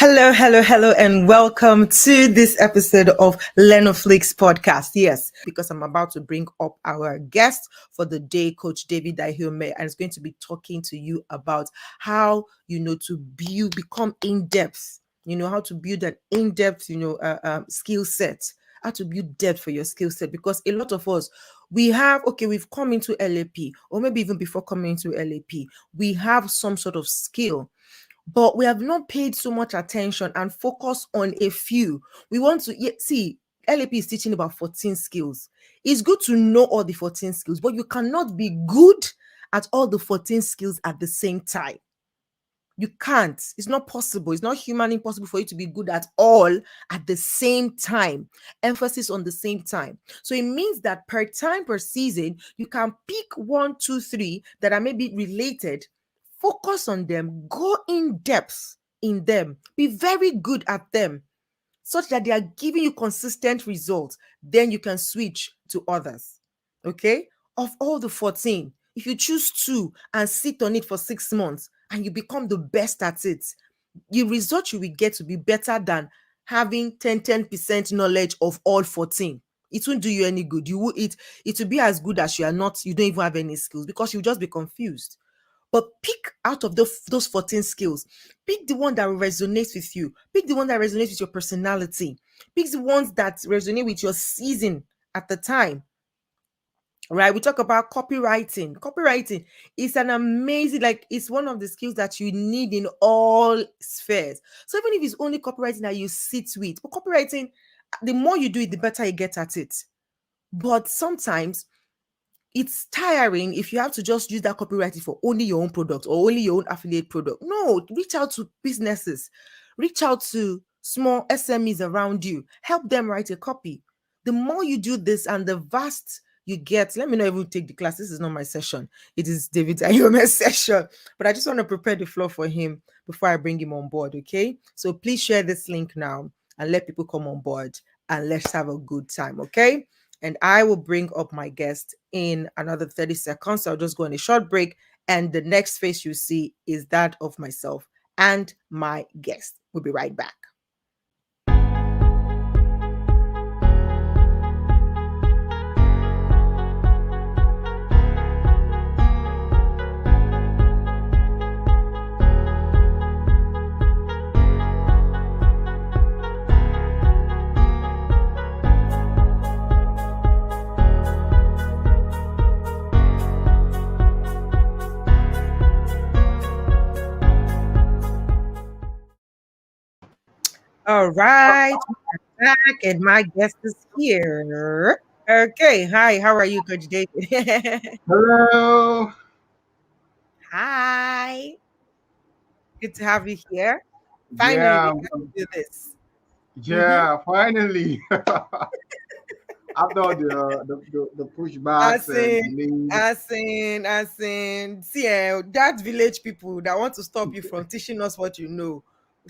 Hello, hello, hello, and welcome to this episode of Lenoflix podcast. Yes, because I'm about to bring up our guest for the day, Coach David Ahiome, and it's going to be talking to you about how to become in depth. How to build an in-depth, skill set. How to build depth for your skill set, because a lot of us we've come into LAP, or maybe even before coming into LAP, we have some sort of skill, but we have not paid so much attention and focus on a few. We want to see LAP is teaching about 14 skills. It's good to know all the 14 skills, but you cannot be good at all the 14 skills at the same time. You can't. It's not possible. It's not humanly possible for you to be good at all at the same time. Emphasis on the same time. So it means that per time, per season, you can pick 1, 2, 3 that are maybe related. Focus on them. Go in depth in them. Be very good at them, such that they are giving you consistent results. Then you can switch to others. Okay? Of all the 14, if you choose 2 and sit on it for 6 months and you become the best at it, the result you will get to be better than having 10% knowledge of all 14. It won't do you any good. It will be as good as you don't even have any skills, because you'll just be confused. But pick out of those 14 skills. Pick the one that resonates with you. Pick the one that resonates with your personality. Pick the ones that resonate with your season at the time. Right? We talk about copywriting. Copywriting is an amazing, it's one of the skills that you need in all spheres. So even if it's only copywriting that you sit with, but copywriting, the more you do it, the better you get at it. But sometimes it's tiring if you have to just use that copywriting for only your own product or only your own affiliate product. No, reach out to businesses, reach out to small SMEs around you, help them write a copy. The more you do this and the vast you get, let me know if you take the class. This is not my session. It is David Ahiome's session, but I just want to prepare the floor for him before I bring him on board. Okay. So please share this link now and let people come on board and let's have a good time. Okay. And I will bring up my guest in another 30 seconds. So I'll just go on a short break. And the next face you see is that of myself and my guest. We'll be right back. All right, we're back, and my guest is here. Okay, hi, how are you, Coach David? Hello. Hi, good to have you here. Finally, we Yeah, get to do this. Mm-hmm. yeah. Finally, after the pushbacks As and in, delays. See, that village people that want to stop you from teaching us what you know,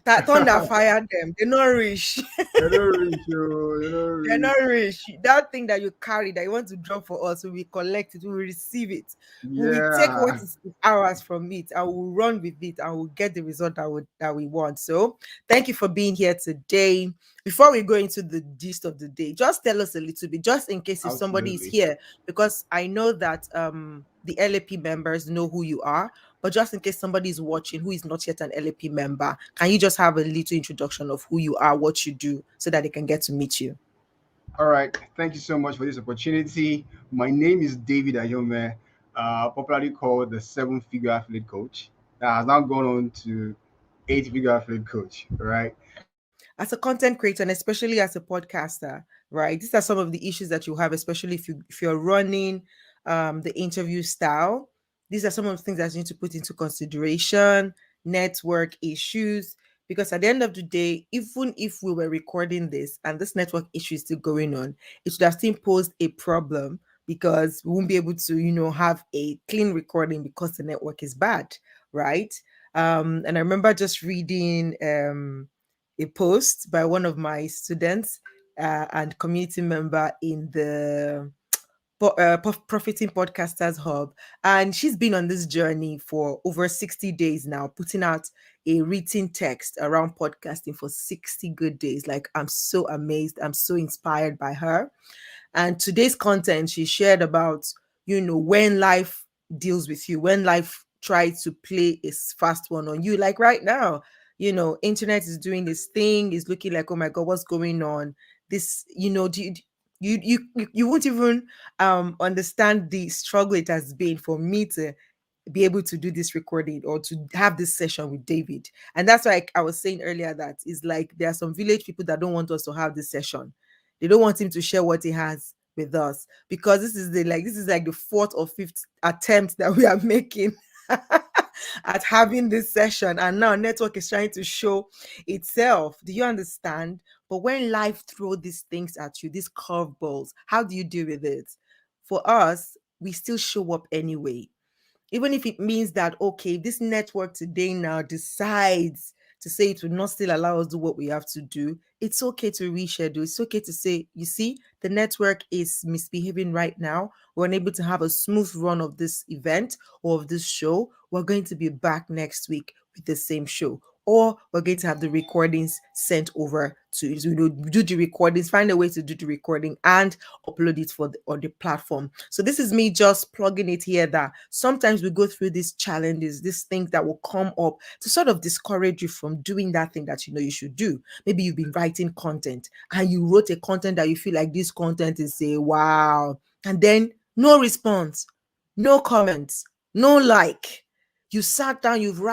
thunder fire them. They not rich. They don't reach you. They don't They're reach. not rich. That thing that you carry that you want to drop for us, we will collect it, we will receive it. We will take what Yeah, is ours from it and we'll run with it and we'll get the result that we want. So thank you for being here today. Before we go into the gist of the day, just tell us a little bit, just in case if somebody is absolutely. here, because I know that the LAP members know who you are, but just in case somebody is watching who is not yet an LAP member, can you just have a little introduction of who you are, what you do, so that they can get to meet you? All right. Thank you so much for this opportunity. My name is David Ahiome, popularly called the seven-figure affiliate coach. That has now gone on to eight-figure affiliate coach. All right. As a content creator and especially as a podcaster, right? These are some of the issues that you have, especially if you're running the interview style. These are some of the things that you need to put into consideration, network issues. Because at the end of the day, even if we were recording this and this network issue is still going on, it should have still posed a problem, because we won't be able to, have a clean recording because the network is bad, right? And I remember just reading a post by one of my students and community member in the Profiting Podcasters Hub. And she's been on this journey for over 60 days now, putting out a written text around podcasting for 60 good days. Like, I'm so amazed. I'm so inspired by her. And today's content, she shared about, when life deals with you, when life tries to play a fast one on you, like right now, internet is doing this thing, is looking like, oh my God, what's going on? This, you won't even understand the struggle it has been for me to be able to do this recording or to have this session with David. And that's why I was saying earlier that it's like there are some village people that don't want us to have this session. They don't want him to share what he has with us, because this is like the fourth or fifth attempt that we are making at having this session, and now network is trying to show itself. Do you understand? But when life throw these things at you, these curveballs, how do you deal with it? For us, we still show up anyway, even if it means that, okay, this network today now decides to say it will not still allow us to do what we have to do, it's okay to reschedule. It's okay to say, you see, the network is misbehaving right now. We're unable to have a smooth run of this event or of this show. We're going to be back next week with the same show, or we're going to have the recordings sent over to, do the recordings, find a way to do the recording and upload it on the platform. So this is me just plugging it here, that sometimes we go through these challenges, these things that will come up to sort of discourage you from doing that thing that you should do. Maybe you've been writing content and you wrote a content that you feel like this content is a wow, and then no response, no comments, no like. You sat down, before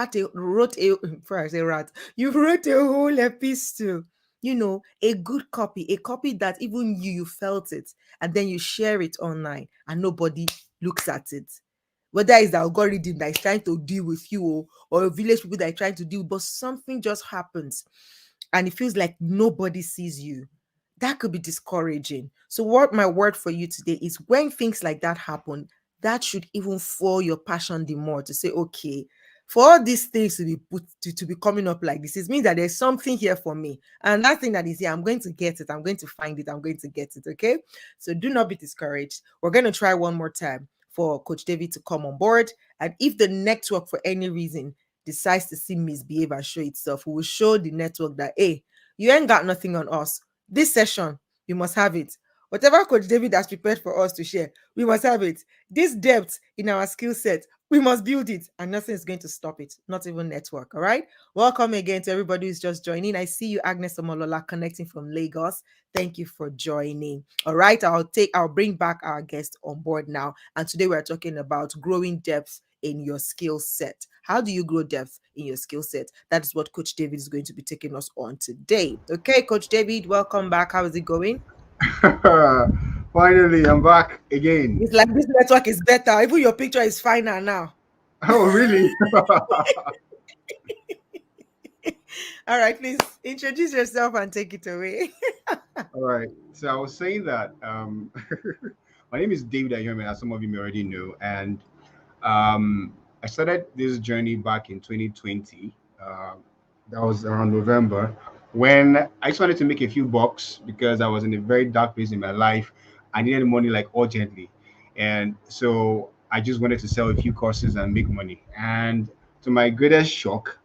I say rat, you wrote a whole epistle, a good copy, a copy that even you felt it, and then you share it online and nobody looks at it. Whether it's the algorithm that is trying to deal with you, or village people that are trying to deal, but something just happens and it feels like nobody sees you. That could be discouraging. So, what my word for you today is, when things like that happen, that should even fuel your passion the more to say, okay, for all these things to be to be coming up like this, it means that there's something here for me. And that thing that is here, I'm going to get it, I'm going to find it, I'm going to get it. Okay. So do not be discouraged. We're going to try one more time for Coach David to come on board. And if the network for any reason decides to see misbehave and show itself, we will show the network that, hey, you ain't got nothing on us. This session, you must have it. Whatever Coach David has prepared for us to share, we must have it. This depth in our skill set, we must build it, and nothing is going to stop it, not even network. All right. Welcome again to everybody who's just joining. I see you, Agnes Omolola, connecting from Lagos. Thank you for joining. All right. I'll bring back our guest on board now. And today we're talking about growing depth in your skill set. How do you grow depth in your skill set? That is what Coach David is going to be taking us on today. Okay, Coach David, welcome back. How is it going? Finally, I'm back again. It's like this network is better. Even your picture is finer now. Oh, really? All right, please introduce yourself and take it away. All right. So I was saying that my name is David Ahiome, as some of you may already know, and I started this journey back in 2020. That was around November, when I just wanted to make a few bucks because I was in a very dark place in my life. I needed money like urgently, and so I just wanted to sell a few courses and make money. And to my greatest shock,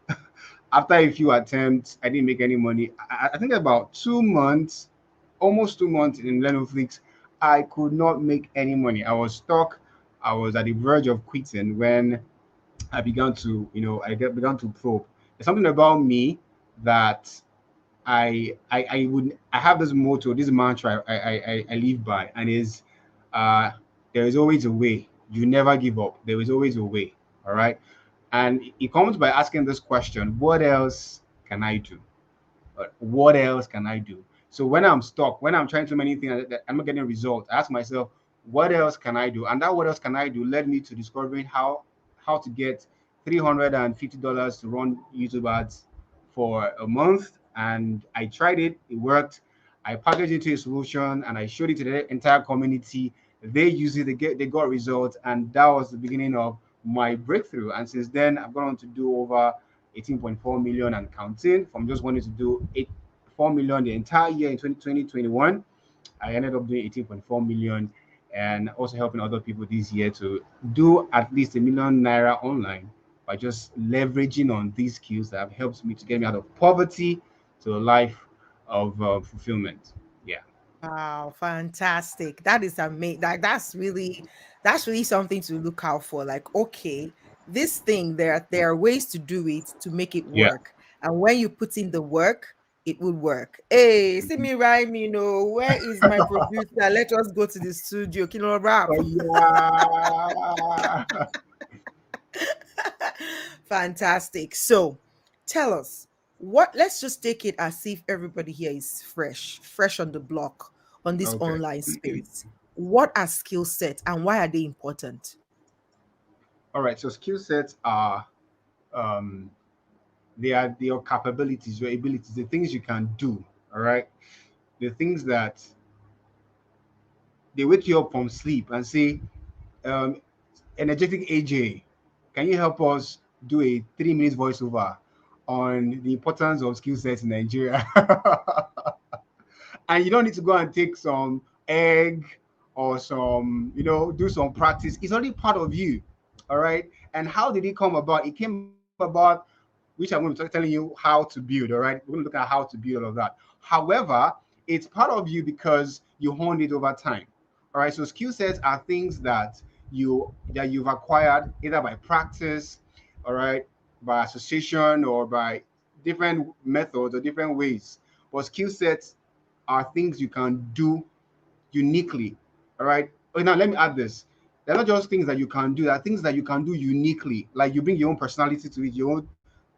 after a few attempts, I didn't make any money. I think about 2 months, almost 2 months in Netflix, I could not make any money. I was stuck. I was at the verge of quitting when I began to, began to probe. There's something about me that I have this motto, this mantra I live by, and is uh there is always a way. You never give up. There is always a way. All right. And it comes by asking this question: what else can I do? What else can I do? So when I'm stuck, when I'm trying too many things that I'm not getting results, I ask myself, what else can I do? And that what else can I do led me to discovering how to get $350 to run YouTube ads for a month. And I tried it, it worked. I packaged it into a solution and I showed it to the entire community. They use it, they got results, and that was the beginning of my breakthrough. And since then, I've gone on to do over 18.4 million and counting, from just wanting to do 4 million the entire year in 2021. I ended up doing 18.4 million and also helping other people this year to do at least ₦1 million online by just leveraging on these skills that have helped me to get me out of poverty to a life of fulfillment. Yeah. Wow, fantastic. That is amazing. That's really something to look out for. Like, okay, this thing, there are ways to do it to make it Yeah. work. And when you put in the work, it would work. Hey, see me rhyme, where is my producer? Let us go to the studio. Kilo rap. Oh, yeah. Fantastic. So tell us let's just take it as if everybody here is fresh on the block on this Okay. online space. What are skill sets and why are they important? All right. So skill sets are um, they are your capabilities, your abilities, the things you can do. All right. The things that they wake you up from sleep and say, um, energetic AJ, can you help us do a 3 minute voiceover on the importance of skill sets in Nigeria? And you don't need to go and take some egg or some, do some practice. It's already part of you. All right. And how did it come about? It came about, which I'm going to be telling you how to build. All right. We're going to look at how to build all of that. However, it's part of you because you honed it over time. All right. So skill sets are things that you've acquired either by practice, all right, by association or by different methods or different ways. But skill sets are things you can do uniquely. All right. Oh, now let me add this. They're not just things that you can do, they're things that you can do uniquely. Like you bring your own personality to it, your own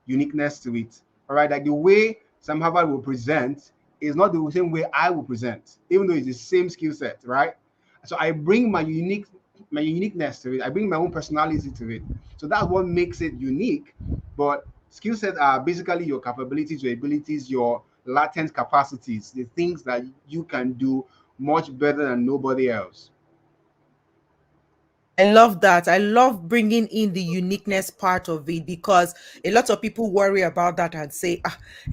uniqueness to it. All right. Like the way Sam Harvard will present is not the same way I will present, even though it's the same skill set, right? So I bring my uniqueness to it. I bring my own personality to it. So that's what makes it unique. But skill sets are basically your capabilities, your abilities, your latent capacities, the things that you can do much better than nobody else. I love that. I love bringing in the uniqueness part of it because a lot of people worry about that and say,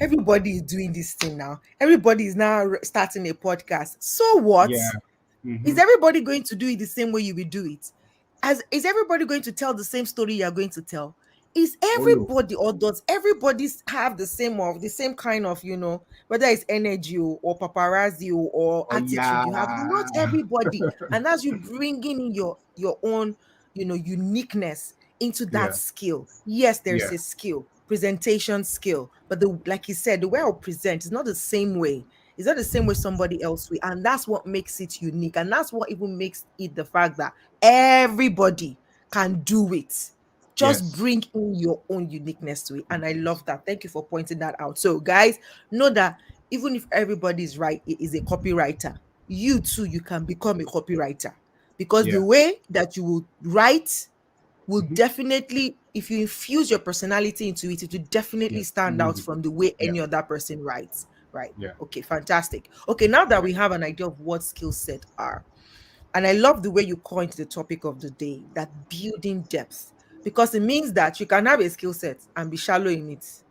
everybody is doing this thing now. Everybody is now starting a podcast. So what? Yeah. Is Mm-hmm. everybody going to do it the same way you will do it? As is everybody going to tell the same story you are going to tell? Is Oh no. everybody or does everybody have the same kind of, whether it's energy or paparazzi or Oh attitude yeah. you have? Not everybody. And as you bringing in your own, uniqueness into that Yeah. skill. Yes, there's Yeah. a skill, presentation skill, but the like you said, the way I'll present is not the same way. It's not the same way somebody else will. And that's what makes it unique. And that's what even makes it the fact that everybody can do it. Just Yes. bring in your own uniqueness to it. And I love that. Thank you for pointing that out. So, guys, know that even if everybody is a copywriter, you too, you can become a copywriter because Yeah. the way that you will write will Mm-hmm. definitely, if you infuse your personality into it, it will Yeah. definitely stand out Mm-hmm. from the way Yeah. any other person writes. Right. Yeah. Okay, fantastic. Okay, now that Yeah. we have an idea of what skill set are, and I love the way you coined the topic of the day, that building depth, because it means that you can have a skill set and be shallow in it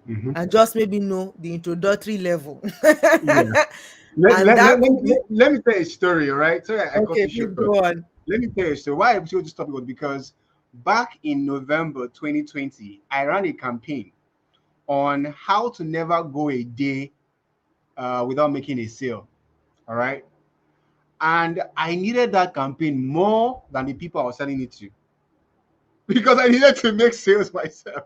Mm-hmm. and just maybe know the introductory level. Yeah. Let, And let, let, that let, could let, be let me tell you a story, all right? Sorry, I cut okay. you Please short. go on. Let me tell you a story. Why I chose this topic was because back in November 2020, I ran a campaign on how to never go a day without making a sale. All right. And I needed that campaign more than the people I was selling it to because I needed to make sales myself.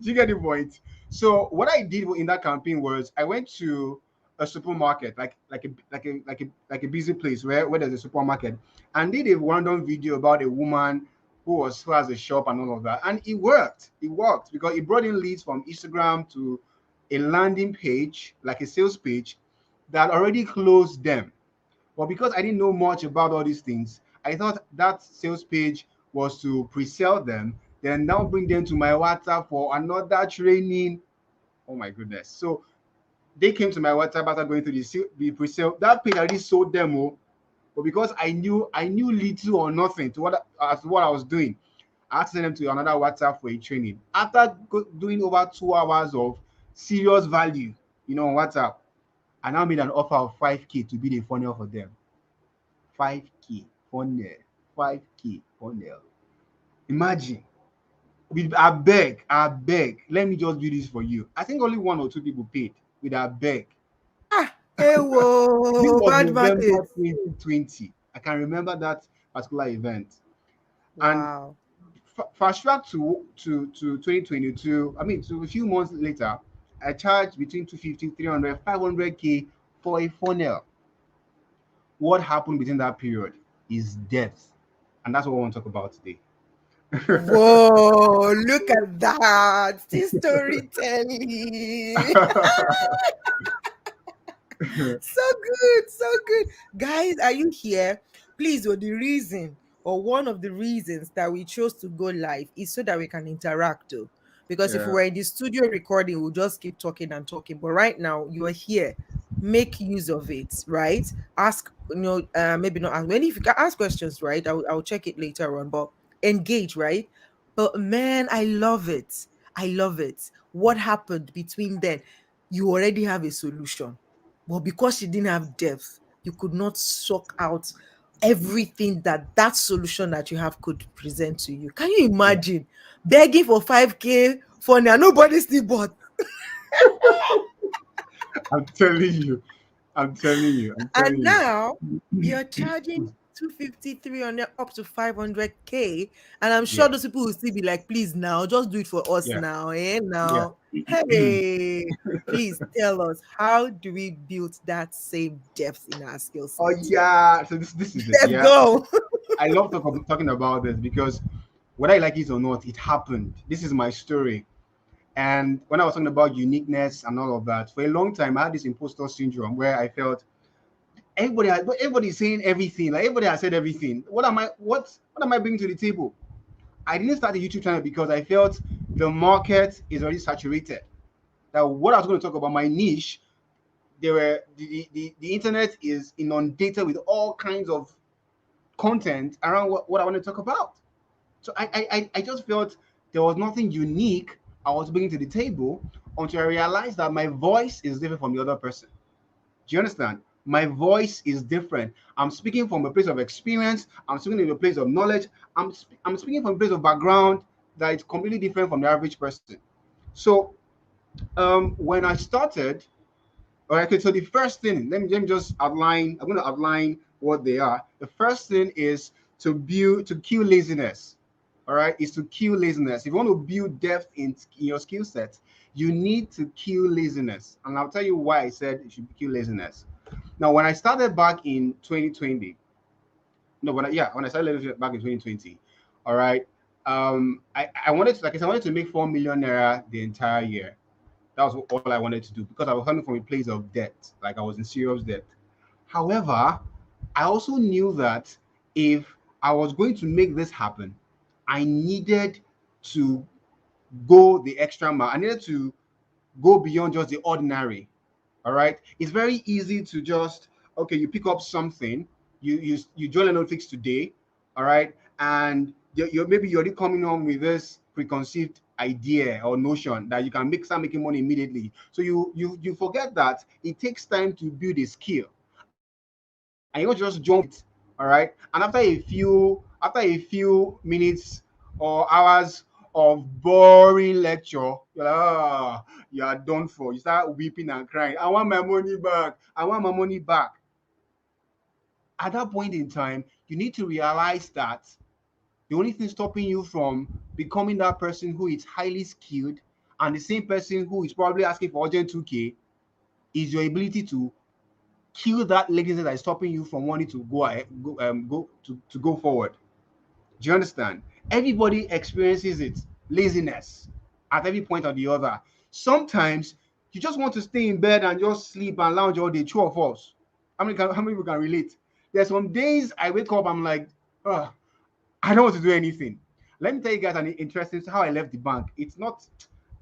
Do you get the point? So what I did in that campaign was I went to a supermarket, like a busy place where there's a supermarket, and did a random video about a woman who has a shop and all of that. And it worked. It worked because it brought in leads from Instagram to a landing page, like a sales page, that already closed them. But because I didn't know much about all these things, I thought that sales page was to pre-sell them, then now bring them to my WhatsApp for another training. Oh my goodness. So they came to my WhatsApp after going through the pre-sale. That page already sold them all. But because I knew little or nothing to what I was doing, I had to send them to another WhatsApp for a training. After doing over 2 hours of serious value, on WhatsApp, I now made an offer of 5K to be the funnel for them. 5K funnel, 5K funnel. Imagine. I beg. Let me just do this for you. I think only one or two people paid with a beg. Ah, hey, This whoa, was mathematics. November 2020. I can remember that particular event. And Wow. fast track to 2022. I mean, to a few months later, I charged between 250, 300, 500K for a funnel. What happened within that period is depth. And that's what I want to talk about today. Whoa, look at that. Still storytelling. So good, so good. Guys, are you here? Please, or the reason or one of the reasons that we chose to go live is so that we can interact though. Because if we Yeah, were in the studio recording, we'll just keep talking and talking. But right now, you are here. Make use of it, right? Ask, maybe not ask. Well, if you can ask questions, right? I'll check it later on, but engage, right? But man, I love it. I love it. What happened between then? You already have a solution, but because you didn't have depth, you could not suck out everything that solution that you have could present to you. Can you yeah. imagine begging for 5K for now? Nobody still bought. I'm telling you. I'm telling you. I'm And telling now you. you're charging 250, 300, up to 500K. And I'm sure Yeah, those people will still be like, please now, just do it for us yeah, now. Eh? yeah. Now. Hey, please tell us, how do we build that same depth in our skill Oh set? yeah. So this is it. Let's Yeah. go. I love talking about this because whether I like it or not, it happened. This is my story. And when I was talking about uniqueness and all of that, for a long time I had this imposter syndrome where I felt everybody's saying everything. Like everybody has said everything. What am I bringing to the table? I didn't start a YouTube channel because I felt the market is already saturated. That what I was going to talk about, my niche, there were the internet is inundated with all kinds of content around what I want to talk about. So I just felt there was nothing unique I was bringing to the table until I realized that my voice is different from the other person. Do you understand? My voice is different. I'm speaking from a place of experience. I'm speaking in a place of knowledge. I'm speaking from a place of background that is completely different from the average person. So when I started, all right, okay, so the first thing, let me just outline, I'm going to outline what they are. The first thing is to kill laziness. All right, is to kill laziness. If you want to build depth in your skill set, you need to kill laziness. And I'll tell you why I said you should kill laziness. Now, when I started back in 2020, no, when I started back in 2020, all right, I wanted to, like I said, I wanted to make 4 million naira the entire year. That was all I wanted to do because I was coming from a place of debt, like I was in serious debt. However, I also knew that if I was going to make this happen, I needed to go the extra mile. I needed to go beyond just the ordinary. All right. It's very easy to just, okay, you pick up something, you join a Netflix today, all right, and you're maybe you're already coming on with this preconceived idea or notion that you can start making money immediately. So you forget that it takes time to build a skill, and you don't just jump it, all right. And after a few minutes or hours of boring lecture, you're like, ah, you are done for. You start weeping and crying. I want my money back. I want my money back. At that point in time, you need to realize that the only thing stopping you from becoming that person who is highly skilled and the same person who is probably asking for urgent 2K is your ability to kill that laziness that is stopping you from wanting to go ahead, to go forward. Do you understand? Everybody experiences it, laziness, at every point or the other. Sometimes you just want to stay in bed and just sleep and lounge all day. True of us. How many people can relate? There's some days I wake up, I'm like, oh, I don't want to do anything. Let me tell you guys an interesting how I left the bank. It's not.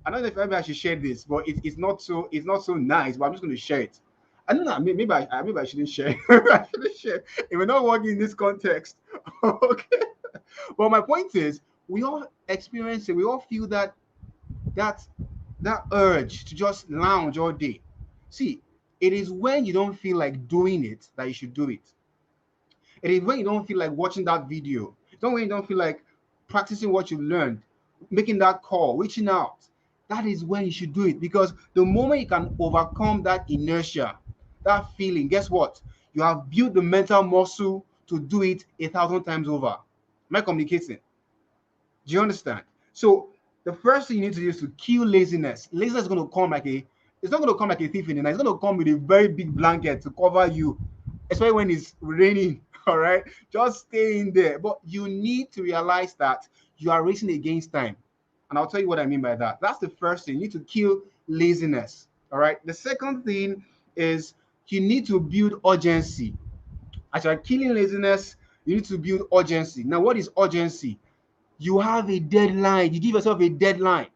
I don't know if maybe I should share this, but it's not so nice. But I'm just going to share it. I don't know. Maybe I shouldn't share. Maybe I shouldn't share. If we're not working in this context, okay. But my point is, we all experience it. We all feel that that urge to just lounge all day. See, it is when you don't feel like doing it that you should do it. It is when you don't feel like watching that video. It's not when you don't feel like practicing what you learned, making that call, reaching out. That is when you should do it, because the moment you can overcome that inertia, that feeling, guess what? You have built the mental muscle to do it 1,000 times over. Am I communicating? Do you understand? So the first thing you need to do is to kill laziness. Laziness is going to come like a, it's not going to come like a thief in the night. It's going to come with a very big blanket to cover you, especially when it's raining. All right, just stay in there. But you need to realize that you are racing against time, and I'll tell you what I mean by that. That's the first thing. You need to kill laziness. All right. The second thing is you need to build urgency. As you're killing laziness, you need to build urgency. Now, what is urgency? You have a deadline. You give yourself a deadline.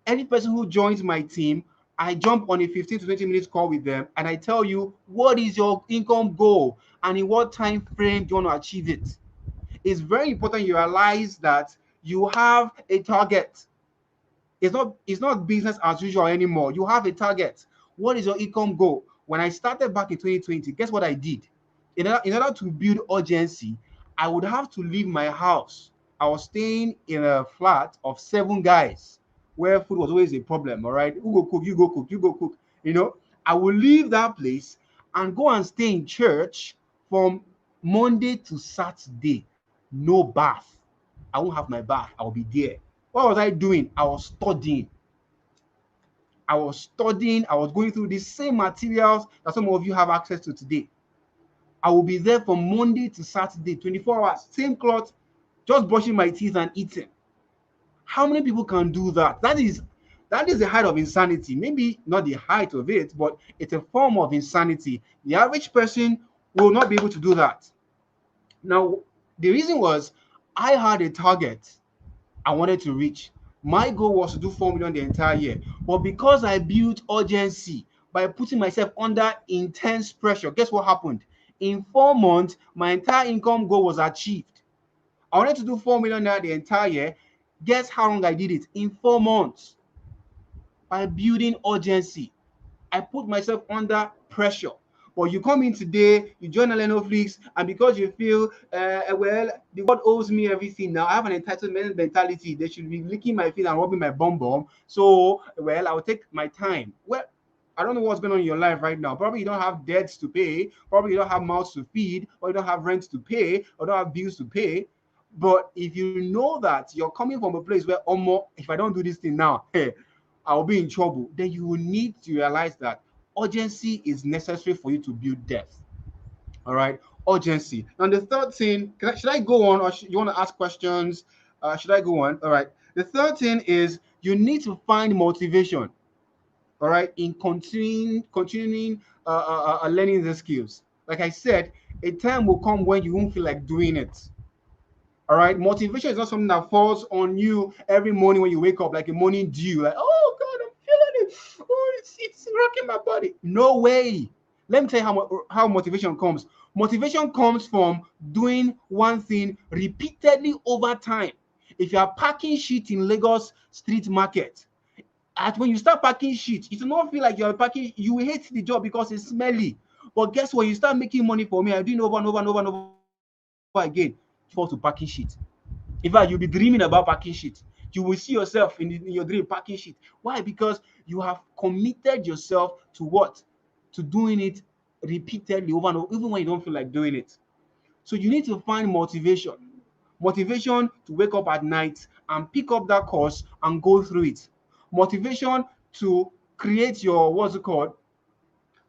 Any person who joins my team, I jump on a 15 to 20 minutes call with them, and I tell you what is your income goal and in what time frame do you want to achieve it. It's very important you realize that you have a target. It's not business as usual anymore. You have a target. What is your income goal? When I started back in 2020, guess what I did? In order to build urgency, I would have to leave my house. I was staying in a flat of 7 guys where food was always a problem. All right, who go cook? You go cook. You go cook. I will leave that place and go and stay in church from Monday to Saturday. No bath. I won't have my bath. I will be there. What was I doing? I was studying. I was going through the same materials that some of you have access to today. I will be there from Monday to Saturday, 24 hours, same cloth, just brushing my teeth and eating. How many people can do that? That is the height of insanity. Maybe not the height of it, but it's a form of insanity. The average person will not be able to do that. Now, the reason was I had a target I wanted to reach. My goal was to do 4 million the entire year. But because I built urgency by putting myself under intense pressure, guess what happened? In 4 months, my entire income goal was achieved. I wanted to do 4 million the entire year. Guess how long I did it? In 4 months. By building urgency, I put myself under pressure. But you come in today, you join Netflix, and because you feel, well, the world owes me everything now. I have an entitlement mentality. They should be licking my feet and rubbing my bum bum. So, well, I'll take my time. Well, I don't know what's going on in your life right now. Probably you don't have debts to pay. Probably you don't have mouths to feed, or you don't have rent to pay, or don't have bills to pay. But if you know that you're coming from a place where, if I don't do this thing now, hey, I'll be in trouble, then you will need to realize that urgency is necessary for you to build depth. All right, urgency. And the third thing, should I go on, or you want to ask questions? Should I go on? All right. The third thing is you need to find motivation. All right, in continuing learning the skills. Like I said, a time will come when you won't feel like doing it. All right, motivation is not something that falls on you every morning when you wake up like a morning dew. Like, oh God, I'm feeling it. Oh, it's rocking my body. No way. Let me tell you how motivation comes. Motivation comes from doing one thing repeatedly over time. If you are packing shit in Lagos street market, when you start packing shit, you do not feel like you're packing. You hate the job because it's smelly. But guess what? You start making money for me. I'm doing over and over and over and over again. You fall to packing shit. In fact, you'll be dreaming about packing shit. You will see yourself in your dream packing shit. Why? Because you have committed yourself to what? To doing it repeatedly over and over, even when you don't feel like doing it. So you need to find motivation. Motivation to wake up at night and pick up that course and go through it. Motivation to create your, what's it called?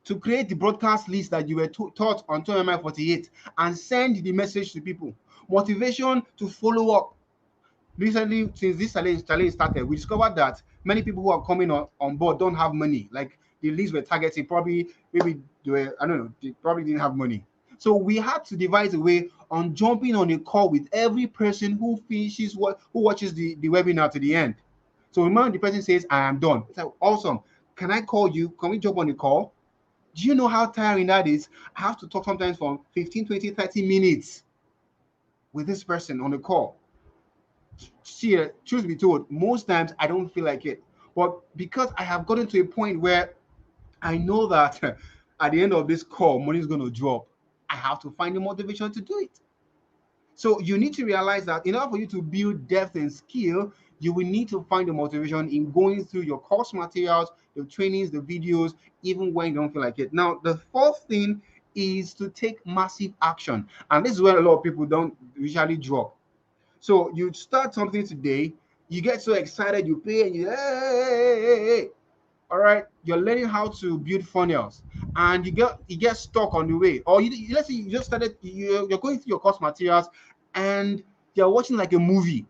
To create the broadcast list that you were taught on TMI 48 and send the message to people. Motivation to follow up. Recently, since this challenge started, we discovered that many people who are coming on board don't have money. Like the leads we're targeting, probably maybe they were, I don't know, they probably didn't have money. So we had to devise a way on jumping on a call with every person who watches the webinar to the end. So remember, the person says, I am done. It's like, awesome. Can I call you? Can we jump on the call? Do you know how tiring that is? I have to talk sometimes for 15, 20, 30 minutes with this person on the call. See, truth be told, most times I don't feel like it. But because I have gotten to a point where I know that at the end of this call, money is going to drop, I have to find the motivation to do it. So you need to realize that in order for you to build depth and skill, you will need to find the motivation in going through your course materials, the trainings, the videos, even when you don't feel like it. Now, the fourth thing is to take massive action. And this is where a lot of people don't usually drop. So you start something today, you get so excited, you play and you, hey. All right, you're learning how to build funnels, and you get stuck on the way, or let's say you just started, you're going through your course materials, and you're watching like a movie.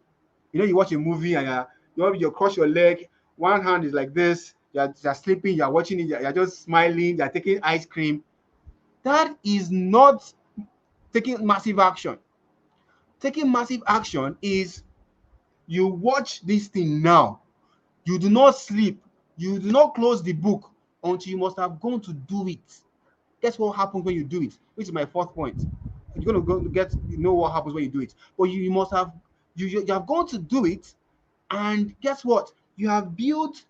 You watch a movie and you cross your leg, one hand is like this, you're sleeping, you're watching it, you're just smiling, you're taking ice cream. That is not taking massive action. Taking massive action is you watch this thing now. You do not sleep. You do not close the book until you must have gone to do it. Guess what happens when you do it? Which is my fourth point. You're going to go get know what happens when you do it. But you must have you have gone to do it, and guess what? You have built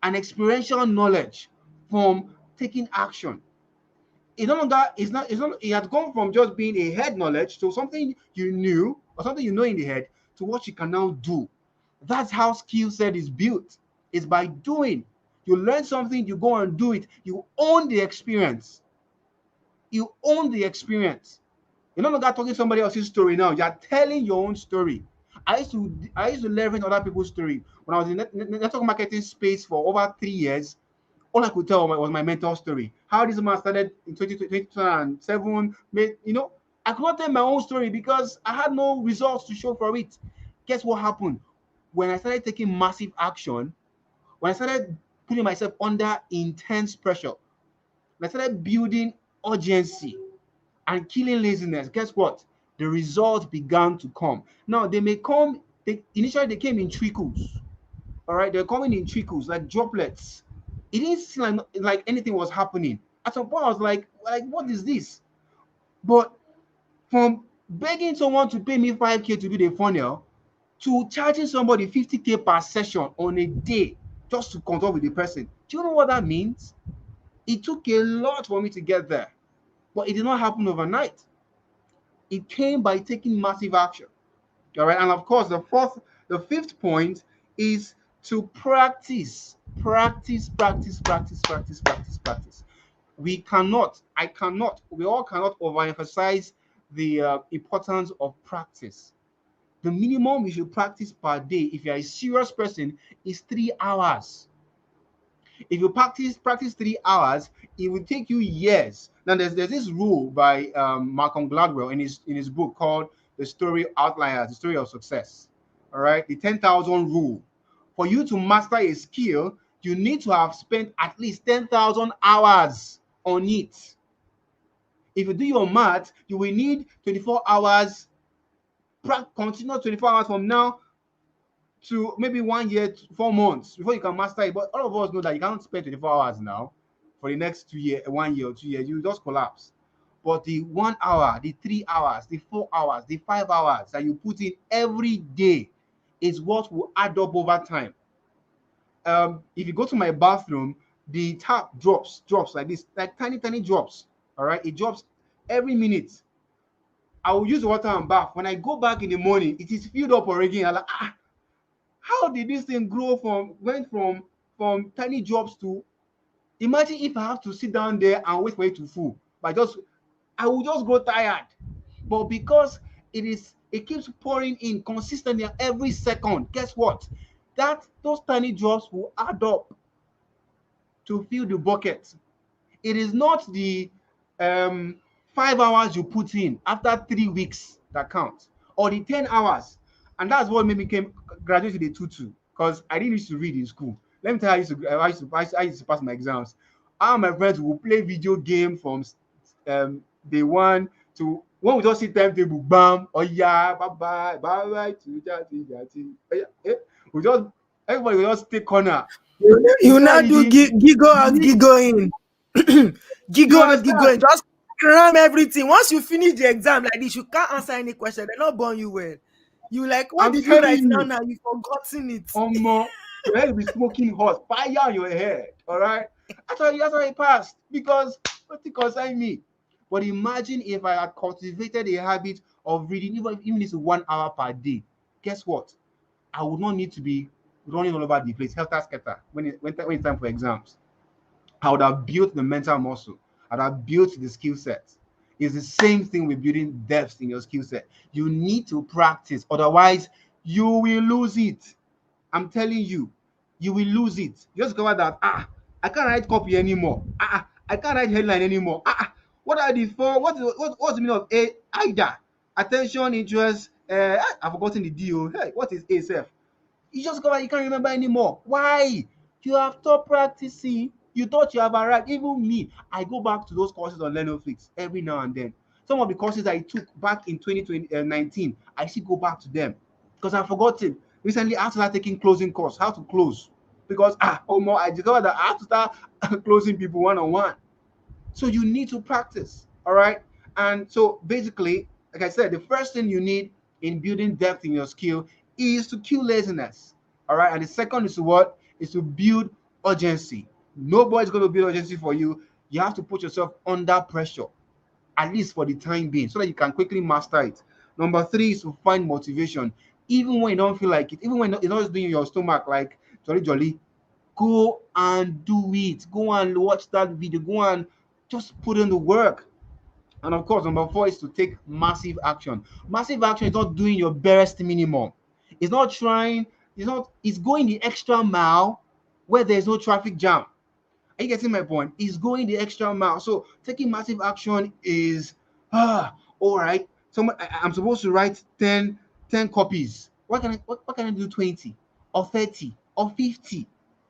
an experiential knowledge from taking action. It no longer it's not it had gone from just being a head knowledge to something you knew or something you know in the head to what you can now do. That's how skill set is built. It's by doing. You learn something, you go and do it. You own the experience. You own the experience. You're no longer talking somebody else's story now. You're telling your own story. I used to leverage other people's story. When I was in network marketing space for over 3 years, all I could tell was my mentor story. How this man started in 2007. I could not tell my own story because I had no results to show for it. Guess what happened? When I started taking massive action, when I started putting myself under intense pressure, when I started building urgency and killing laziness, guess what? The results began to come. Now, they may come, initially they came in trickles. All right, they're coming in trickles, like droplets. It didn't seem like anything was happening. At some point, I was like, what is this? But from begging someone to pay me 5K to do the funnel to charging somebody 50K per session on a day just to consult with the person. Do you know what that means? It took a lot for me to get there, but it did not happen overnight. It came by taking massive action. All right, and of course, the fifth point is to practice, practice, practice, practice, practice, practice, practice. We all cannot overemphasize the importance of practice. The minimum you should practice per day, if you're a serious person, is 3 hours. If you practice 3 hours, it will take you years. Now, there's this rule by Malcolm Gladwell in his book called "The Story Outliers: The Story of Success." All right, the 10,000 rule. For you to master a skill, you need to have spent at least 10,000 hours on it. If you do your math, you will need 24 hours, continuous 24 hours from now to maybe 1 year, 4 months before you can master it. But all of us know that you can't spend 24 hours now for the next 2 years, 1 year or 2 years. You just collapse. But the 1 hour, the 3 hours, the 4 hours, the 5 hours that you put in every day is what will add up over time. If you go to my bathroom, the tap drops like this, like tiny, tiny drops. All right, it drops every minute. I will use the water and bath. When I go back in the morning, it is filled up already. I'm like, how did this thing went from tiny drops to, imagine if I have to sit down there and wait for it to full. I will just grow tired. But because it keeps pouring in consistently every second, guess what? Those tiny drops will add up to fill the bucket. It is not the 5 hours you put in after 3 weeks that counts, or the 10 hours. And that's what made me graduate to the tutu, because I didn't used to read in school. Let me tell you, I used to pass my exams. All my friends will play video game from day one to when we just see timetable, bam, oh yeah, bye bye to jati. We just everybody will just take corner. You now do giggle out, giggle in. Giggle You out, giggle understand? in. Just cram everything. Once you finish the exam like this, you can't answer any question. They're not born you well. You like, what I'm did you telling write you, down now? You've forgotten it. your head will be smoking hot, fire on your head. All right, that's why it passed, because what it concern me. But imagine if I had cultivated a habit of reading, even if it's 1 hour per day. Guess what? I would not need to be running all over the place, helter skelter, when it's time for exams. I would have built the mental muscle. I'd have built the skill set. It's the same thing with building depth in your skill set. You need to practice, otherwise, you will lose it. I'm telling you, you will lose it. You just discover that I can't write copy anymore. I can't write headline anymore. What are the four? What's the meaning of A? Ida, attention, interest. I've forgotten the D. Oh, hey, what is A self? You just discover you can't remember anymore. Why? You have stopped practicing. You thought you have arrived. Even me, I go back to those courses on Netflix every now and then. Some of the courses I took back in 2019, I still go back to them because I've forgotten. Recently, I started taking closing course, how to close. Because oh more, I discovered that I have to start closing people one on one. So you need to practice. All right. And so basically, like I said, the first thing you need in building depth in your skill is to kill laziness. All right. And the second is to what? Is to build urgency. Nobody's going to build urgency for you. You have to put yourself under pressure, at least for the time being, so that you can quickly master it. Number three is to find motivation. Even when you don't feel like it, even when it's not just doing your stomach like jolly jolly, go and do it. Go and watch that video. Go and just put in the work. And of course, number four is to take massive action. Massive action is not doing your barest minimum. It's not trying, it's going the extra mile where there's no traffic jam. Are you getting my point? Is going the extra mile. So taking massive action is all right. So I'm supposed to write 10 copies. What can I do 20 or 30 or 50?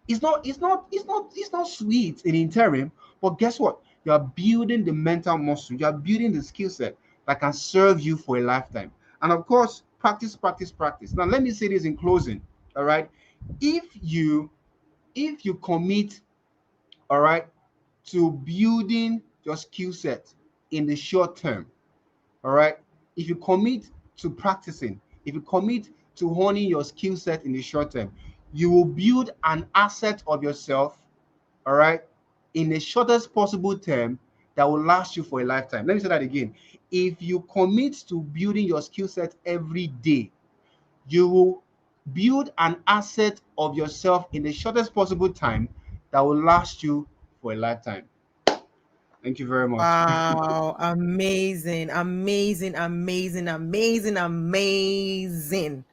It's not sweet in interim, but guess what? You are building the mental muscle, you are building the skill set that can serve you for a lifetime. And of course, practice, practice, practice. Now let me say this in closing. All right. If you commit, all right, to building your skill set in the short term, all right, if you commit to practicing, if you commit to honing your skill set in the short term, you will build an asset of yourself, all right, in the shortest possible term that will last you for a lifetime. Let me say that again. If you commit to building your skill set every day, you will build an asset of yourself in the shortest possible time that will last you for a lifetime. Thank you very much. Wow, amazing, amazing, amazing, amazing, amazing.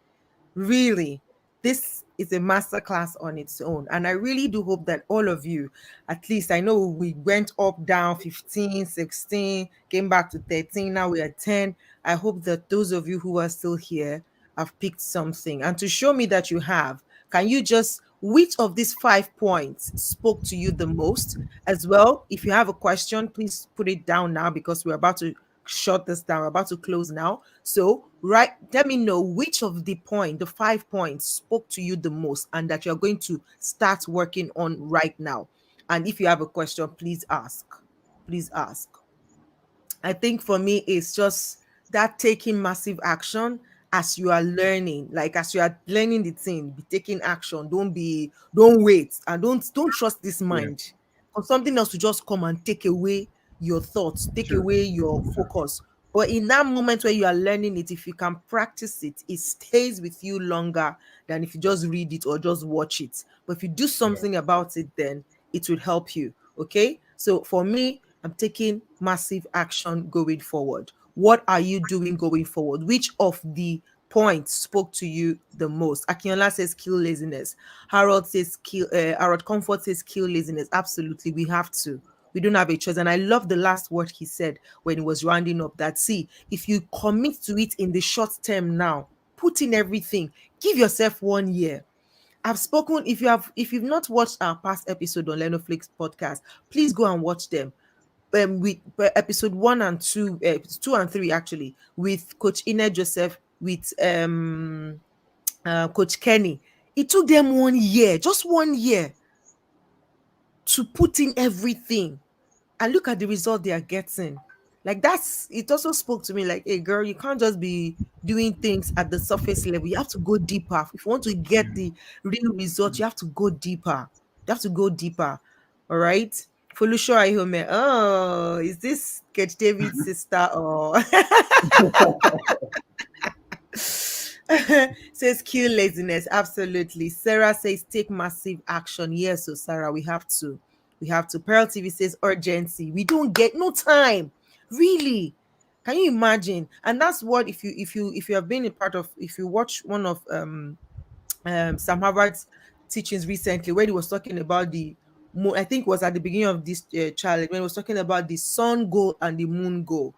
Really, this is a masterclass on its own. And I really do hope that all of you, at least I know we went up, down 15, 16, came back to 13, now we are 10. I hope that those of you who are still here have picked something. And to show me that you have, can you just, which of these 5 points spoke to you the most? As well, if you have a question, please put it down now because we're about to shut this down. We're about to close now. So, right, let me know which of the 5 points spoke to you the most and that you're going to start working on right now. And if you have a question, please ask. Please ask. I think for me, it's just that taking massive action as you are learning, like as you are learning the thing, be taking action. Don't wait, and don't trust this Yeah, mind. Or something else to just come and take away your thoughts, take true. away your focus. But in that moment where you are learning it, if you can practice it, it stays with you longer than if you just read it or just watch it. But if you do Yeah. something about it, then it will help you. Okay. So for me, I'm taking massive action going forward. What are you doing going forward? Which of the points spoke to you the most? Akinola says kill laziness. Harold Comfort says kill laziness. Absolutely, we have to. We don't have a choice. And I love the last word he said when he was rounding up that, see, if you commit to it in the short term now, put in everything, give yourself 1 year. I've spoken. If you've not watched our past episode on Lenoflix podcast, please go and watch them. With episode 1 and 2, 2 and 3 actually, with Coach Ine Joseph, with Coach Kenny. It took them 1 year, just 1 year, to put in everything, and look at the result they are getting. Like, that's it also spoke to me like, hey girl, you can't just be doing things at the surface level. You have to go deeper. If you want to get the real result, you have to go deeper. You have to go deeper. All right. Folusho Ahiome. Oh, is this Coach David's sister or says kill laziness? Absolutely. Sarah says take massive action. Yes, so Sarah, we have to. We have to. Pearl TV says urgency. We don't get no time. Really. Can you imagine? And that's what if you have been a part of if you watch one of Sam Harvard's teachings recently, where he was talking about the moon. I think it was at the beginning of this challenge when he was talking about the sun goal and the moon goal.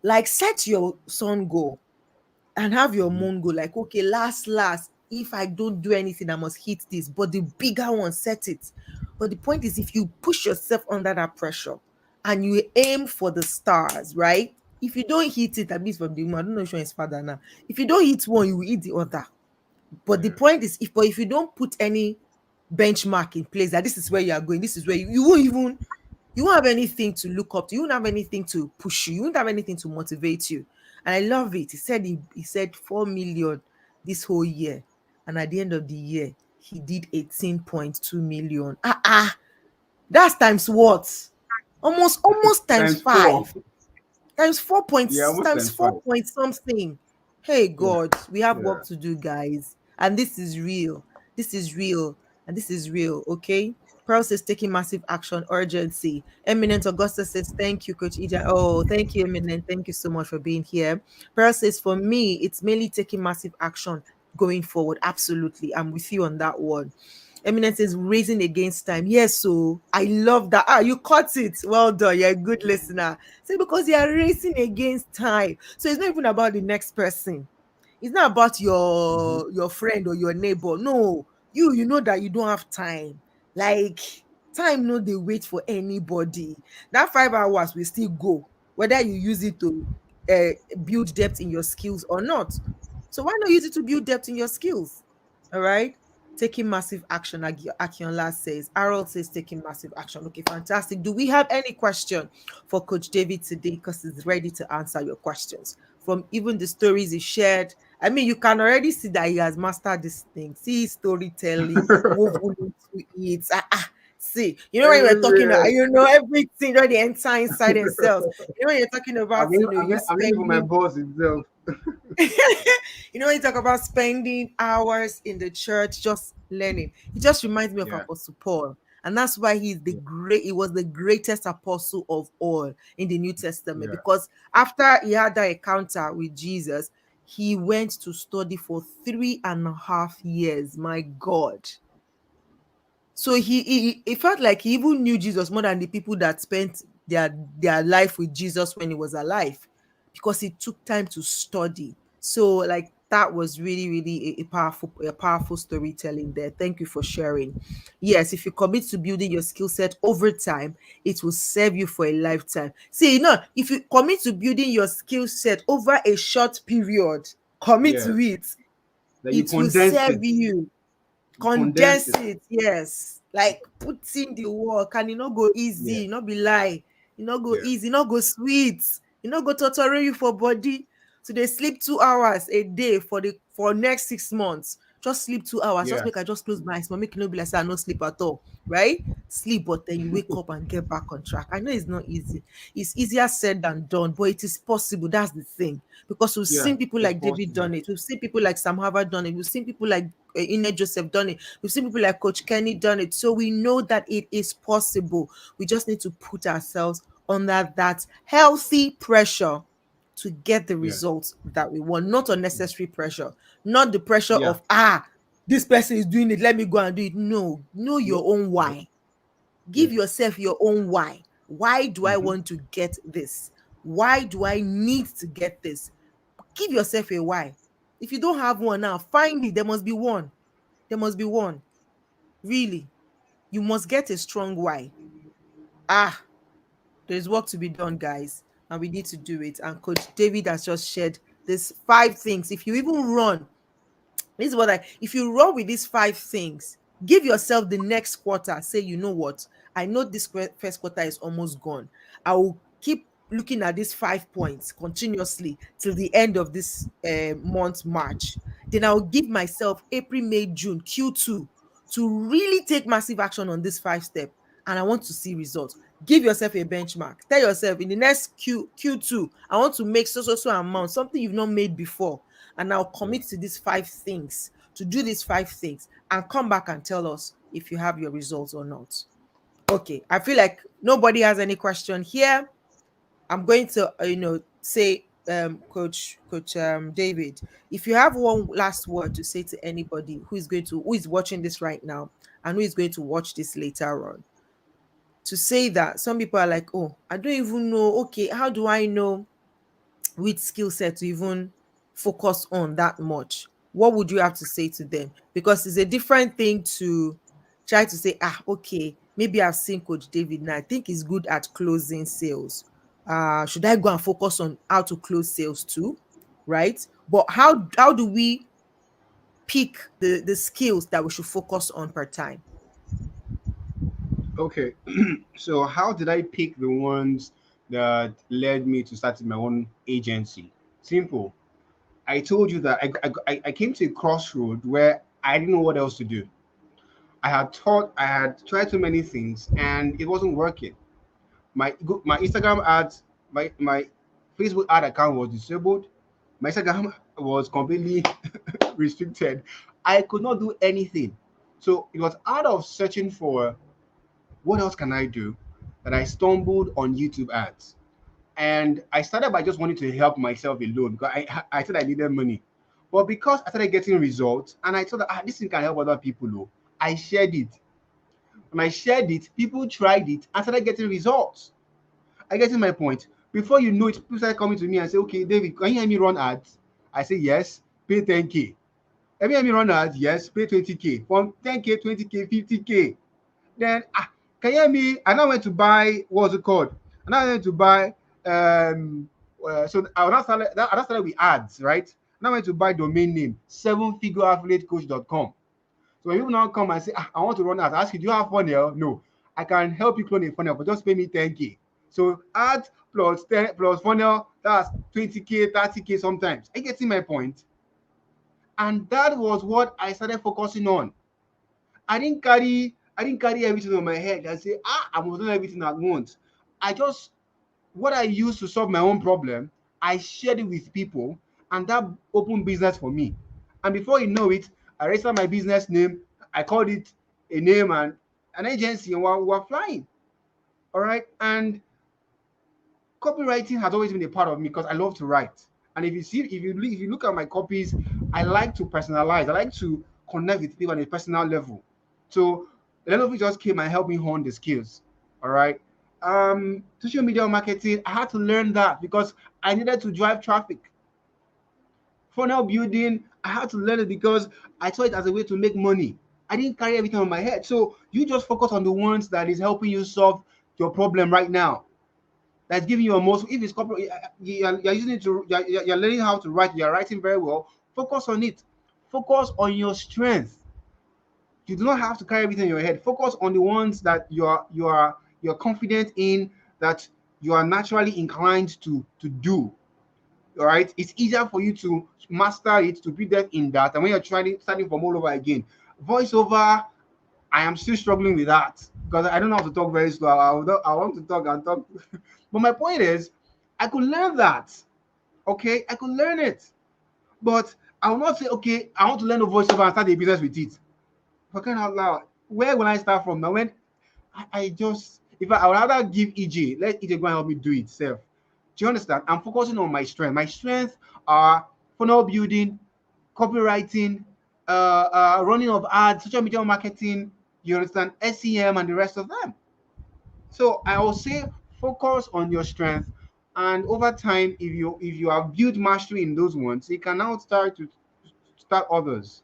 Like, set your sun goal and have your Mhm. moon goal. Like, okay, last, if I don't do anything, I must hit this. But the bigger one, set it. But the point is, if you push yourself under that pressure and you aim for the stars, right? If you don't hit it, at least from the moon, I don't know which one is father now. If you don't hit one, you will hit the other. But the Yeah. point is, if you don't put any benchmark in place that this is where you are going, this is where you won't even you won't have anything to look up to, you won't have anything to push you, you won't have anything to motivate you. And I love it. He said 4 million this whole year, and at the end of the year, he did 18.2 million. That's times what? Almost times Times four. five, times 4 Yeah, points, almost times times 4 five. point something. Hey Yeah. God, we have Yeah. work to do, guys. And this is real. This is real. And this is real. Okay. Pearl says taking massive action, urgency. Eminent Augusta says, thank you, Coach Ija. Oh, thank you, Eminent. Thank you so much for being here. Pearl says, for me, it's mainly taking massive action going forward. Absolutely. I'm with you on that one. Eminence is raising against time. Yes, so I love that. You caught it. Well done. You're a good listener. Say because you are racing against time. So it's not even about the next person. It's not about Hmm. your friend or your neighbor. No, you know that you don't have time. Like, time no they wait for anybody. That 5 hours will still go, whether you use it to build depth in your skills or not. So why not use it to build depth in your skills? All right. Taking massive action, Akionla says. Harold says taking massive action. Okay, fantastic. Do we have any question for Coach David today? Because he's ready to answer your questions. From even the stories he shared, I mean, you can already see that he has mastered this thing. See his storytelling, woven into it. See, you know when you're talking, Everywhere. everything already enter inside themselves. You know when you're talking about, you I'm even for my spending boss himself. when you talk about spending hours in the church just learning, it just reminds me of Yeah. Apostle Paul. And that's why Yeah. he was the greatest apostle of all in the New Testament. Yeah. Because after he had that encounter with Jesus, he went to study for 3.5 years. My God. So he felt like he even knew Jesus more than the people that spent their life with Jesus when he was alive, because he took time to study. So like that was really really a powerful storytelling there. Thank you for sharing. Yes, if you commit to building your skill set over time, it will serve you for a lifetime. See, if you commit to building your skill set over a short period, commit Yeah. to it, Then you it will condense serve it. you. You condense Condense it. it, yes. Like put in the work, and not go Yeah. easy, not be lie, not go Yeah. easy, not go sweet, not go torture you for body. So they sleep 2 hours a day for next 6 months. Just sleep 2 hours. Just Yeah. make I just close my eyes, but make it no be like say I no sleep at all. Right? Sleep, but then you wake up and get back on track. I know it's not easy. It's easier said than done, but it is possible. That's the thing. Because we've Yeah. seen people It's like David possible. done it. We've seen people like Sam Harvard done it. We've seen people like Ine Joseph done it. We've seen people like Coach Kenny done it. So we know that it is possible. We just need to put ourselves under that healthy pressure to get the Yeah. results that we want, not unnecessary pressure, not the pressure Yeah. of, this person is doing it, let me go and do it. No, know your Nope. own Nope. why. Give Yeah. yourself your own why. Why do I Mm-hmm. want to get this? Why do I need to get this? Give yourself a why. If you don't have one now, find it. There must be one. There must be one. Really. You must get a strong why. Ah, there's work to be done, guys, and we need to do it. And Coach David has just shared these 5 things. If you even run, this is what if you run with these 5 things, give yourself the next quarter. Say, you know what? I know this first quarter is almost gone. I will keep looking at these 5 points continuously till the end of this month, March. Then I'll give myself April, May, June, Q2 to really take massive action on this 5 step. and I want to see results. Give yourself a benchmark. Tell yourself in the next Q2, I want to make so amount, something you've not made before. And I'll Yeah. commit to these 5 things, to do these 5 things, and come back and tell us if you have your results or not. Okay, I feel like nobody has any question here. I'm going to, say, Coach David, if you have one last word to say to anybody who is watching this right now and who is going to watch this later on, to say that some people are like, oh, I don't even know. Okay, how do I know which skill set to even focus on that much? What would you have to say to them? Because it's a different thing to try to say, okay, maybe I've seen Coach David now. I think he's good at closing sales. Should I go and focus on how to close sales too? Right? But how do we pick the skills that we should focus on per time? Okay. So how did I pick the ones that led me to starting my own agency? Simple. I told you that I came to a crossroad where I didn't know what else to do. I had tried so many things and it wasn't working. My Instagram ads, my Facebook ad account was disabled. My Instagram was completely restricted. I could not do anything. So it was out of searching for what else can I do that I stumbled on YouTube ads. And I started by just wanting to help myself alone because I said I needed money. But because I started getting results and I thought that this thing can help other people, though, I shared it. When I shared it, people tried it and started getting results. I getting my point. Before you know it, people started coming to me and say, okay, David, can you hear me run ads? I say, yes, pay 10K. Have you heard me run ads? Yes, pay 20K. From 10K, 20K, 50K. Then, can you hear me? And I went to buy, what's it called? And I went to buy, so I not started with ads, right? And I went to buy domain name, 7figureaffiliatecoach.com. So when people now come and say, I want to run ads, I ask you, do you have funnel? No. I can help you clone a funnel, but just pay me 10K. So ads plus 10 plus funnel, that's 20K, 30K sometimes. Are you getting my point? And that was what I started focusing on. I didn't carry everything on my head and say, I must do everything at once. I just what I used to solve my own problem, I shared it with people, and that opened business for me. And before you know it, I registered my business name, I called it a name and an agency, and we're flying. All right. And copywriting has always been a part of me because I love to write. And if you look at my copies, I like to personalize. I like to connect with people on a personal level. So a lot of it just came and helped me hone the skills. All right. Social media marketing, I had to learn that because I needed to drive traffic. Funnel building, I had to learn it because I saw it as a way to make money. I didn't carry everything on my head. So you just focus on the ones that is helping you solve your problem right now, that's giving you a most. If it's corporate, you're using it to you're learning how to write, you're writing very well. Focus on it. Focus on your strength. You do not have to carry everything in your head. Focus on the ones that you're confident in, that you are naturally inclined to do. All right, it's easier for you to master it, to be there in that, and when you're trying starting from all over again. Voiceover, I am still struggling with that because I don't know how to talk very slow. I want to talk and talk. But my point is, I could learn that. Okay, I could learn it. But I will not say, okay, I want to learn a voiceover and start a business with it. For crying out loud, where will I start from now? When I just, if I would rather give EJ, let EJ go and help me do it self. Do you understand? I'm focusing on my strength. My strengths are funnel building, copywriting, running of ads, social media marketing, you understand, SEM and the rest of them. So I will say focus on your strength, and over time, if you have built mastery in those ones, you can now start others.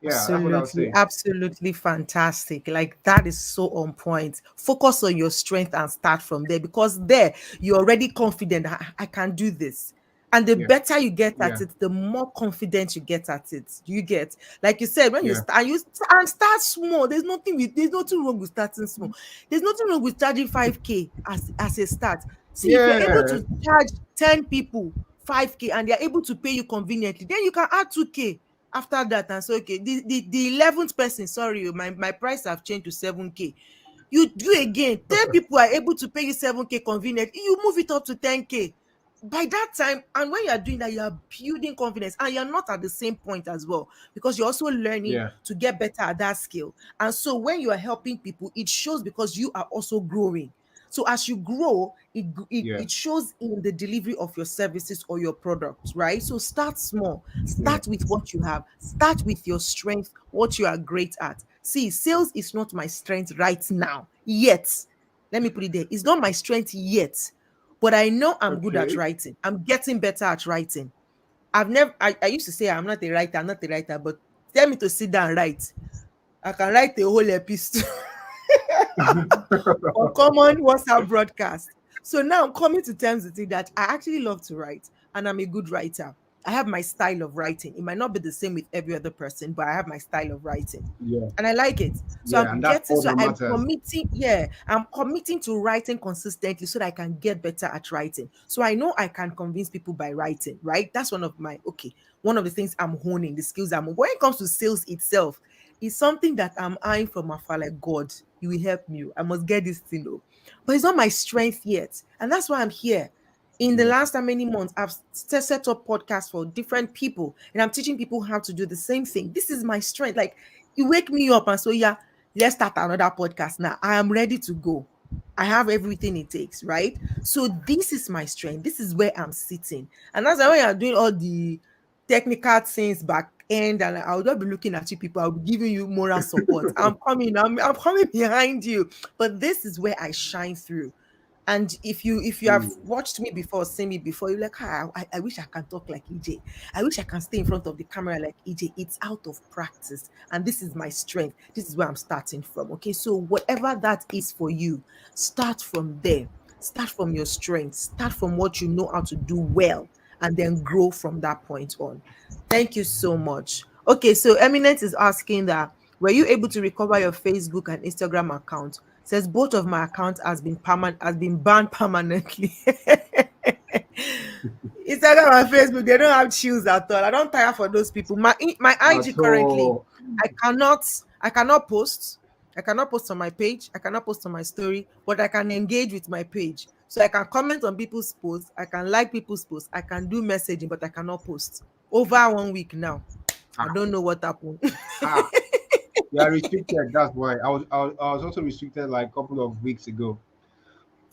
Yeah, that's what I would Absolutely, say. absolutely fantastic. Like that is so on point. Focus on your strength and start from there because there you're already confident. I can do this. And the Yeah, better you get at yeah, it, the more confident you get at it. You get, like you said, when you yeah, start, and start small. There's nothing wrong with starting small. There's nothing wrong with charging 5K as a start. See, if you're able yeah, to charge 10 people 5K and they're able to pay you conveniently, then you can add 2K after that and say, okay, the 11th person, sorry, my price have changed to 7K. You do again, 10 people are able to pay you 7K convenient, you move it up to 10K. By that time, and when you are doing that, you are building confidence, and you're not at the same point as well, because you're also learning Yeah. to get better at that skill. And so when you are helping people, it shows because you are also growing. So as you grow, Yeah. it shows in the delivery of your services or your products, right? So start small, Yeah. start with what you have, start with your strength, what you are great at. See, sales is not my strength right now, yet. Let me put it there. It's not my strength yet, but I know I'm good at Okay. writing. I'm getting better at writing. I used to say I'm not a writer, but tell me to sit down and write. I can write a whole episode or common WhatsApp broadcast. So now I'm coming to terms with it that I actually love to write and I'm a good writer. I have my style of writing. It might not be the same with every other person, but I have my style of writing. Yeah. And I like it. So Yeah. And that's all that I'm matters. committing, yeah, I'm committing to writing consistently so that I can get better at writing. So I know I can convince people by writing, right? That's one of the things I'm honing, the skills I'm, when it comes to sales itself, it's something that I'm eyeing from afar, like, God, you will help me. I must get this thing though. But it's not my strength yet. And that's why I'm here. In the Yeah. last how many months, I've set up podcasts for different people and I'm teaching people how to do the same thing. This is my strength. Like, you wake me up and so, yeah, let's start another podcast now. I am ready to go. I have everything it takes, right? So this is my strength. This is where I'm sitting. And that's why when you're doing all the technical things back end, and I'll just be looking at you people, I'll be giving you moral support. I'm coming behind you. But this is where I shine through. And if you have Mm. watched me before, seen me before, you're like, I wish I can talk like EJ. I wish I can stay in front of the camera like EJ. It's out of practice. And this is my strength. This is where I'm starting from. Okay. So whatever that is for you, start from there. Start from your strength. Start from what you know how to do well. And then grow from that point on. Thank you so much. Okay, so Eminent is asking that, were you able to recover your Facebook and Instagram account? Says both of my accounts has been banned permanently. Instagram and Facebook, they don't have chills at all. I don't tire for those people. My IG At currently, all. I cannot I cannot post. I cannot post on my page. I cannot post on my story, but I can engage with my page. So I can comment on people's posts. I can like people's posts. I can do messaging, but I cannot post. Over 1 week now. I Ah, don't know what happened. ah. You are restricted. That's why I was also restricted like a couple of weeks ago.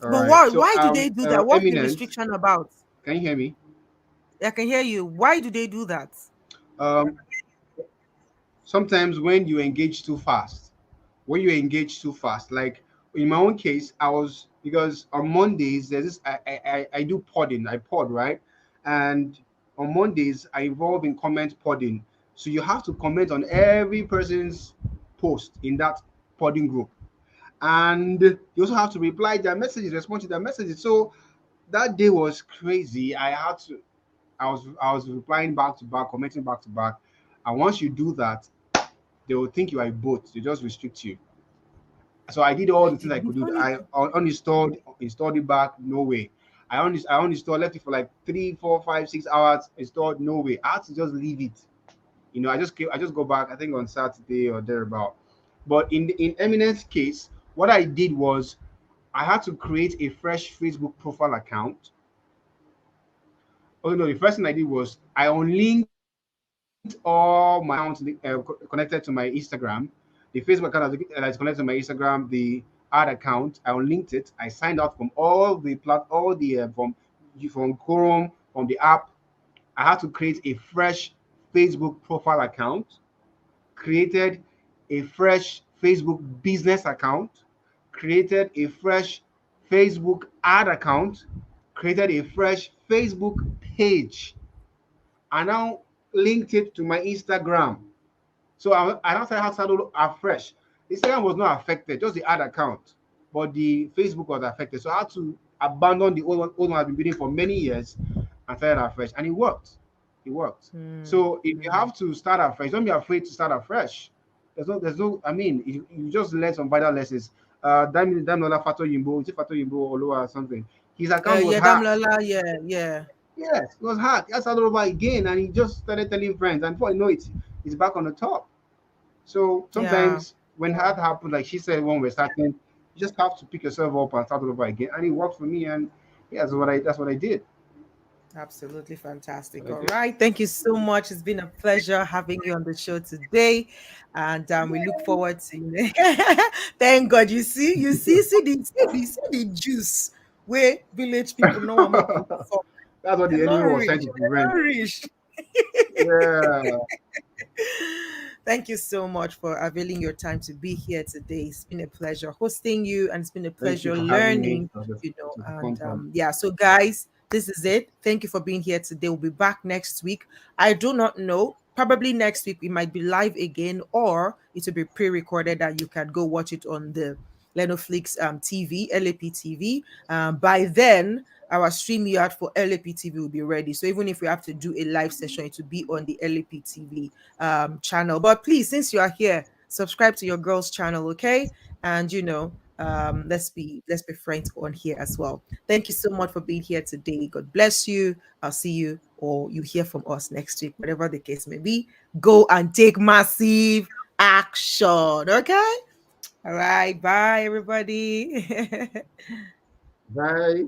All But right. why? So Why do they do that? What's the Eminent, restriction about? can you hear me? I can hear you. Why do they do that? Um, Sometimes when you engage too fast, like in my own case, I was, because on Mondays there's this, I do podding, I pod, right? And on Mondays I involve in comment podding. So you have to comment on every person's post in that podding group, and you also have to reply their messages, respond to their messages. So that day was crazy. I was replying back to back, commenting back to back. And once you do that, they will think you are a bot. They just restrict you. So I did all the things I The could do. funny I uninstalled, installed it back, no way. I uninstalled, left it for like 3, 4, 5, 6 hours, installed, no way. I had to just leave it. I just go back, I think on Saturday or thereabout. But in Eminent's case, what I did was I had to create a fresh Facebook profile account. Oh no, the first thing I did was I unlinked all my accounts connected to my Instagram. The Facebook account that's connected to my Instagram, the ad account, I unlinked it. I signed out from all the from Chrome, from the app. I had to create a fresh Facebook profile account, created a fresh Facebook business account, created a fresh Facebook ad account, created a fresh Facebook page, and now linked it to my Instagram. So I now started how to start afresh. Instagram was not affected, just the ad account, but the Facebook was affected. So I had to abandon the old one I've been building for many years and started afresh, and it worked. It worked. Mm, So if you mm. have to start afresh, don't be afraid to start afresh. There's no. I mean, you just learn some vital lessons. Damilola Fato Yimbo, is it Fato Yimbo Oloa or something? His account was Yeah, hacked. Damlala, yeah, yeah, Yes, it was hacked. He started over again, and he just started telling friends, and before you know it, he's back on the top. So yeah. sometimes when that happens, like she said, when we're starting, You just have to pick yourself up and start all over again. And it worked for me. And yeah, that's what I did. Absolutely fantastic. What I All did. right. Thank you so much. It's been a pleasure having you on the show today. And we look forward to you. Thank God. See the juice where village people know I'm up to suck. That's what They're the not enemy was rich. trying to prevent. They're not rich. Yeah. Thank you so much for availing your time to be here today. It's been a pleasure hosting you, and it's been a Thank you pleasure for having me. learning, It was a fun and time. yeah. So, guys, this is it. Thank you for being here today. We'll be back next week. I do not know. Probably next week we might be live again, or it will be pre-recorded that you can go watch it on the Lenoflix TV, LAP TV. By then, our StreamYard for LAP TV will be ready. So even if we have to do a live session, it will be on the LAP TV channel. But please, since you are here, subscribe to your girls' channel, okay? And let's be friends on here as well. Thank you so much for being here today. God bless you. I'll see you or you hear from us next week, whatever the case may be. Go and take massive action, okay? All right, bye everybody. Bye.